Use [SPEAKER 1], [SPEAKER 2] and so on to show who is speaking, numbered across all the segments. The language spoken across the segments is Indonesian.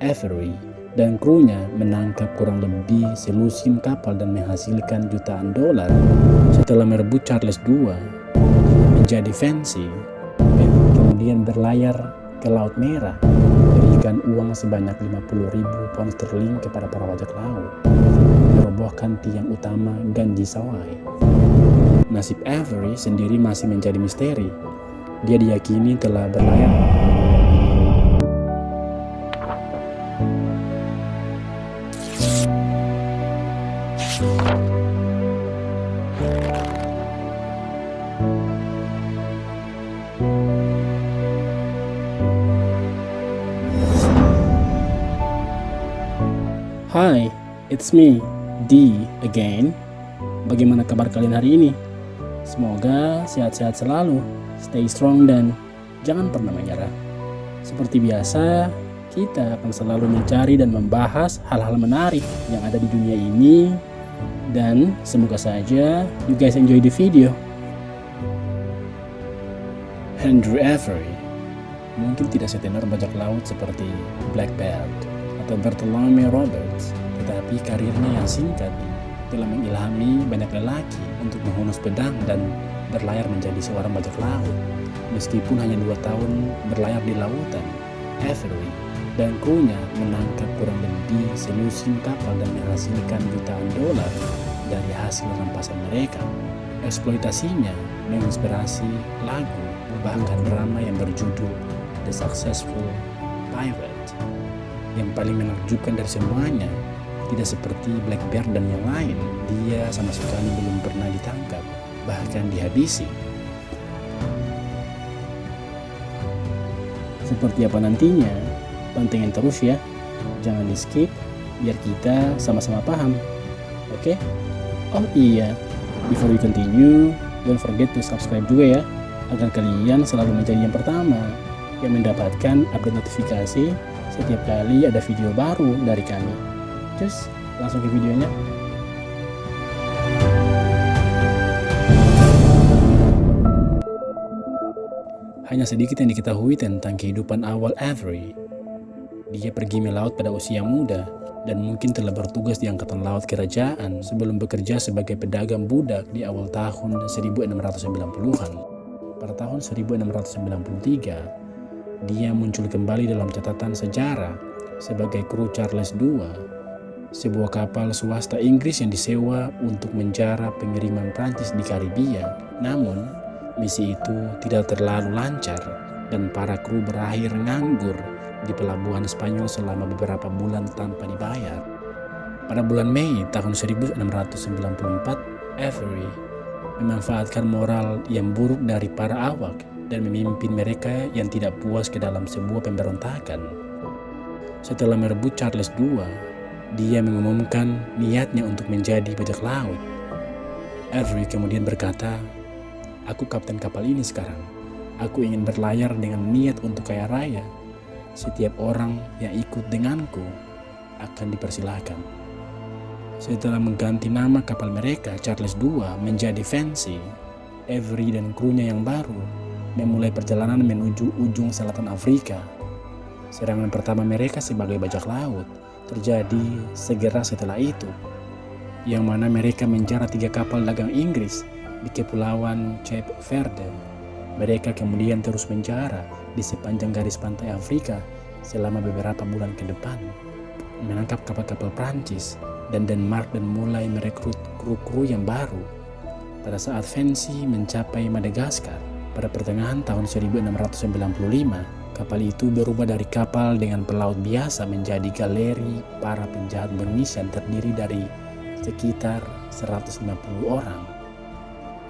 [SPEAKER 1] Avery dan krunya menangkap kurang lebih selusin kapal dan menghasilkan jutaan dolar. Setelah merebut Charles II menjadi Fancy, kemudian berlayar ke Laut Merah, berikan uang sebanyak 50.000 pound sterling kepada para bajak laut, merobohkan tiang utama Ganji Sawai. Nasib Avery sendiri masih menjadi misteri. Dia diyakini telah berlayar Hi, it's me, D again. Bagaimana kabar kalian hari ini? Semoga sehat-sehat selalu, stay strong dan jangan pernah menyerah. Seperti biasa, kita akan selalu mencari dan membahas hal-hal menarik yang ada di dunia ini. Dan semoga saja you guys enjoy the video. Andrew Avery mungkin tidak setenar bajak laut seperti Blackbeard atau Bartholomew Roberts, tetapi karirnya yang singkat telah mengilhami banyak lelaki untuk menghunus pedang dan berlayar menjadi seorang bajak laut. Meskipun hanya 2 tahun berlayar di lautan, Avery dan krunya menangkap kurang lebih selusin kapal dan menghasilkan jutaan dolar dari hasil rampasan mereka. Eksploitasinya menginspirasi lagu bahkan drama yang berjudul The Successful Pirate. Yang paling menakjubkan dari semuanya, tidak seperti Blackbeard dan yang lain, dia sama sekali belum pernah ditangkap, bahkan dihabisi. Seperti apa nantinya? Pantengin terus ya, jangan di skip, biar kita sama-sama paham. Oke? Oh iya, before we continue, don't forget to subscribe juga ya, agar kalian selalu menjadi yang pertama yang mendapatkan update notifikasi setiap kali ada video baru dari kami. Just langsung ke videonya. Hanya sedikit yang diketahui tentang kehidupan awal Avery. Dia pergi melaut pada usia muda dan mungkin telah bertugas di Angkatan Laut Kerajaan sebelum bekerja sebagai pedagang budak di awal tahun 1690-an. Pada tahun 1693, dia muncul kembali dalam catatan sejarah sebagai kru Charles II, sebuah kapal swasta Inggris yang disewa untuk menjara pengiriman Prancis di Karibia. Namun, misi itu tidak terlalu lancar dan para kru berakhir nganggur di pelabuhan Spanyol selama beberapa bulan tanpa dibayar. Pada bulan Mei tahun 1694, Avery memanfaatkan moral yang buruk dari para awak dan memimpin mereka yang tidak puas ke dalam sebuah pemberontakan. Setelah merebut Charles II, dia mengumumkan niatnya untuk menjadi bajak laut. Avery kemudian berkata, "Aku kapten kapal ini sekarang. Aku ingin berlayar dengan niat untuk kaya raya. Setiap orang yang ikut denganku akan dipersilahkan." Setelah mengganti nama kapal mereka Charles II menjadi Fancy, Avery dan krunya yang baru memulai perjalanan menuju ujung selatan Afrika. Serangan pertama mereka sebagai bajak laut terjadi segera setelah itu, yang mana mereka menjara 3 kapal dagang Inggris di Kepulauan Cape Verde. Mereka kemudian terus menjara di sepanjang garis pantai Afrika selama beberapa bulan ke depan, menangkap kapal-kapal Prancis dan Denmark dan mulai merekrut kru-kru yang baru. Pada saat Fancy mencapai Madagaskar pada pertengahan tahun 1695, kapal itu berubah dari kapal dengan pelaut biasa menjadi galeri para penjahat bermis yang terdiri dari sekitar 150 orang.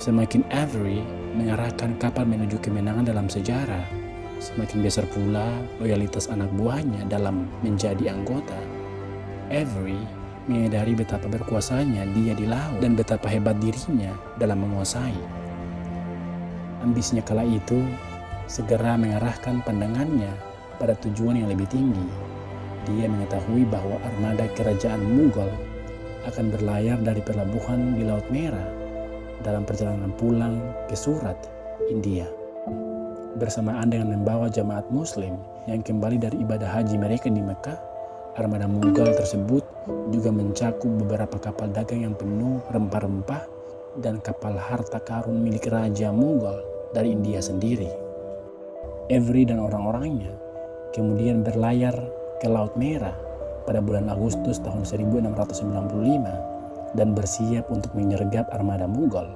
[SPEAKER 1] Semakin Avery mengarahkan kapal menuju kemenangan dalam sejarah, semakin besar pula loyalitas anak buahnya dalam menjadi anggota. Avery menyadari betapa berkuasanya dia di laut dan betapa hebat dirinya dalam menguasai. Ambisinya kala itu segera mengarahkan pandangannya pada tujuan yang lebih tinggi. Dia mengetahui bahwa armada kerajaan Mughal akan berlayar dari pelabuhan di Laut Merah dalam perjalanan pulang ke Surat, India, bersamaan dengan membawa jemaat Muslim yang kembali dari ibadah haji mereka di Mekah Armada Mughal tersebut juga mencakup beberapa kapal dagang yang penuh rempah-rempah dan kapal harta karun milik Raja Mughal dari India sendiri. Avery dan orang-orangnya kemudian berlayar ke Laut Merah pada bulan Agustus tahun 1695 dan bersiap untuk menyergap armada Mughal.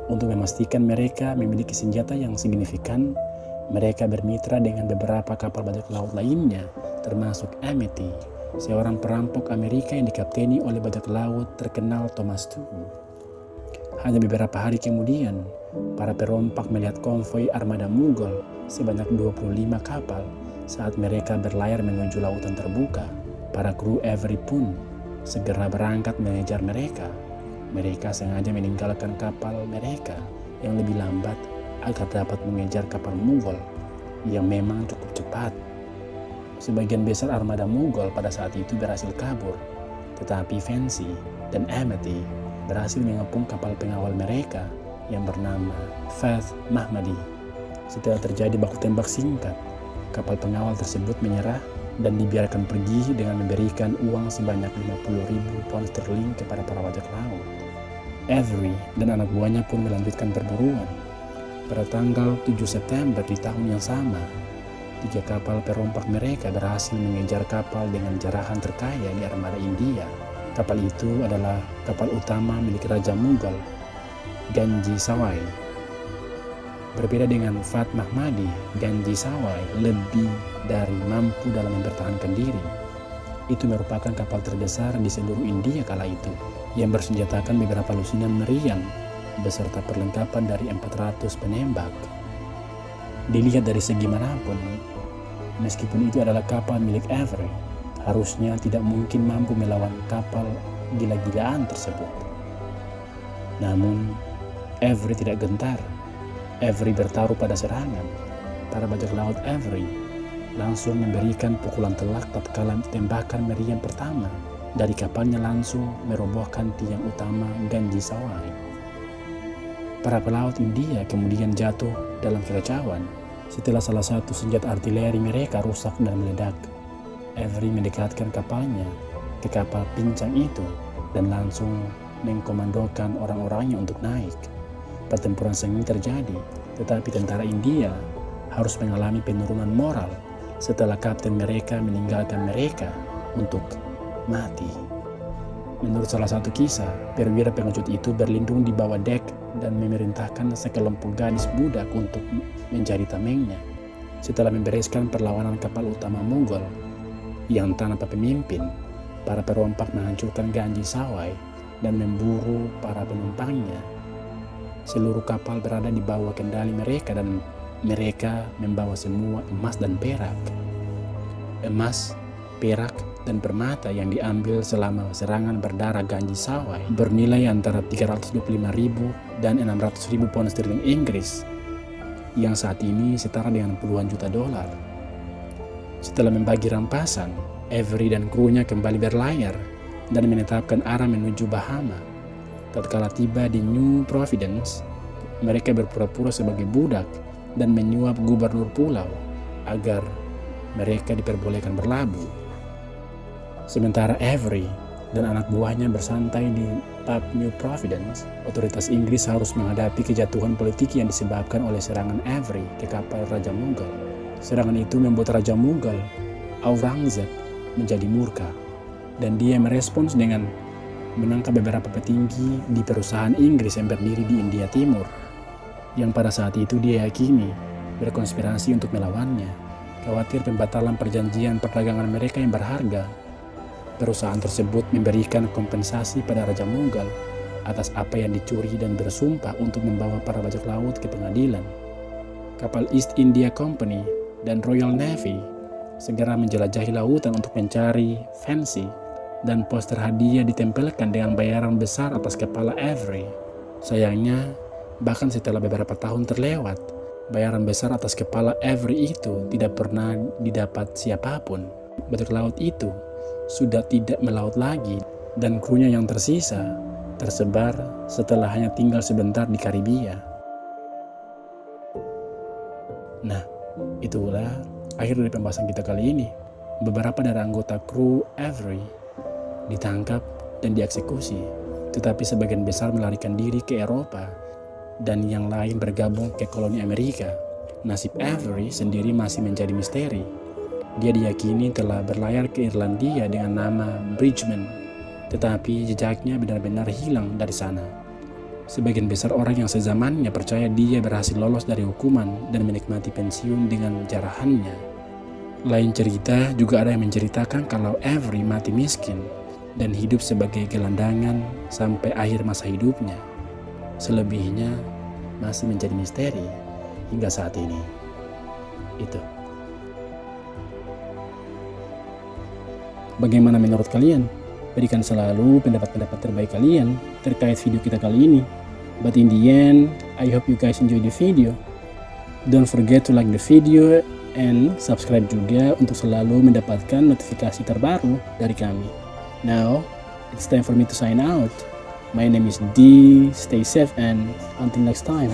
[SPEAKER 1] Untuk memastikan mereka memiliki senjata yang signifikan, mereka bermitra dengan beberapa kapal bajak laut lainnya, termasuk Amity, seorang perampok Amerika yang dikapteni oleh bajak laut terkenal Thomas Tew. Hanya beberapa hari kemudian, para perompak melihat konvoi armada Mughal sebanyak 25 kapal saat mereka berlayar menuju lautan terbuka. Para kru Avery pun segera berangkat mengejar mereka. Mereka sengaja meninggalkan kapal mereka yang lebih lambat agar dapat mengejar kapal Mughal yang memang cukup cepat. Sebagian besar armada Mughal pada saat itu berhasil kabur, tetapi Fancy dan Amity berhasil mengepung kapal pengawal mereka yang bernama Fath Mahmadi. Setelah terjadi baku tembak singkat, kapal pengawal tersebut menyerah dan dibiarkan pergi dengan memberikan uang sebanyak 50.000 pound sterling kepada para bajak laut. Avery dan anak buahnya pun melanjutkan perburuan. Pada tanggal 7 September di tahun yang sama, 3 kapal perompak mereka berhasil mengejar kapal dengan jarahan terkaya di armada India. Kapal itu adalah kapal utama milik Raja Mughal, Ganji Sawai. Berbeda dengan Fath Mahmadi, Ganji Sawai lebih dari mampu dalam mempertahankan diri. Itu merupakan kapal terbesar di seluruh India kala itu, yang bersenjatakan beberapa lusinan meriam beserta perlengkapan dari 400 penembak. Dilihat dari segi manapun, meskipun itu adalah kapal milik Avery, harusnya tidak mungkin mampu melawan kapal gila-gilaan tersebut. Namun, Avery tidak gentar. Avery bertaruh pada serangan. Para bajak laut Avery langsung memberikan pukulan telak tatkala tembakan meriam pertama dari kapalnya langsung merobohkan tiang utama Ganji Sawai. Para pelaut India kemudian jatuh dalam kekacauan setelah salah satu senjata artileri mereka rusak dan meledak. Avery mendekatkan kapalnya ke kapal pincang itu dan langsung mengkomandokan orang-orangnya untuk naik. Pertempuran sengit terjadi, tetapi tentara India harus mengalami penurunan moral setelah kapten mereka meninggalkan mereka untuk mati. Menurut salah satu kisah, perwira pengecut itu berlindung di bawah dek dan memerintahkan sekelompok gadis budak untuk mencari tamengnya. Setelah membereskan perlawanan kapal utama Mughal yang tanpa pemimpin, para perompak menghancurkan Ganji Sawai dan memburu para penumpangnya. Seluruh kapal berada di bawah kendali mereka dan mereka membawa semua emas dan perak. Emas, perak, dan permata yang diambil selama serangan berdarah Ganji Sawai bernilai antara 325.000 dan 600.000 pound sterling Inggris, yang saat ini setara dengan puluhan juta dolar. Setelah membagi rampasan, Avery dan krunya kembali berlayar dan menetapkan arah menuju Bahama. Tatkala tiba di New Providence, mereka berpura-pura sebagai budak dan menyuap gubernur pulau agar mereka diperbolehkan berlabuh. Sementara Avery dan anak buahnya bersantai di pub New Providence, otoritas Inggris harus menghadapi kejatuhan politik yang disebabkan oleh serangan Avery ke kapal Raja Mughal. Serangan itu membuat Raja Mughal, Aurangzeb, menjadi murka, dan dia merespons dengan menangkap beberapa petinggi di perusahaan Inggris yang berdiri di India Timur, yang pada saat itu dia yakini berkonspirasi untuk melawannya. Khawatir pembatalan perjanjian perdagangan mereka yang berharga, perusahaan tersebut memberikan kompensasi pada Raja Mughal atas apa yang dicuri dan bersumpah untuk membawa para bajak laut ke pengadilan. Kapal East India Company dan Royal Navy segera menjelajahi lautan untuk mencari Fancy, dan poster hadiah ditempelkan dengan bayaran besar atas kepala Avery. Sayangnya, bahkan setelah beberapa tahun terlewat, bayaran besar atas kepala Avery itu tidak pernah didapat siapapun. Bajak laut itu sudah tidak melaut lagi, dan krunya yang tersisa tersebar setelah hanya tinggal sebentar di Karibia. Nah, itulah akhir dari pembahasan kita kali ini. Beberapa dari anggota kru Avery ditangkap dan dieksekusi, tetapi sebagian besar melarikan diri ke Eropa dan yang lain bergabung ke koloni Amerika. Nasib Avery sendiri masih menjadi misteri. Dia diyakini telah berlayar ke Irlandia dengan nama Bridgman, tetapi jejaknya benar-benar hilang dari sana. Sebagian besar orang yang sezamannya percaya dia berhasil lolos dari hukuman dan menikmati pensiun dengan jarahannya. Lain cerita juga ada yang menceritakan kalau Avery mati miskin dan hidup sebagai gelandangan sampai akhir masa hidupnya. Selebihnya masih menjadi misteri hingga saat ini. Itu. Bagaimana menurut kalian? Berikan selalu pendapat-pendapat terbaik kalian terkait video kita kali ini. But in the end, I hope you guys enjoy the video. Don't forget to like the video and subscribe juga untuk selalu mendapatkan notifikasi terbaru dari kami. Now, it's time for me to sign out. My name is D. Stay safe and until next time.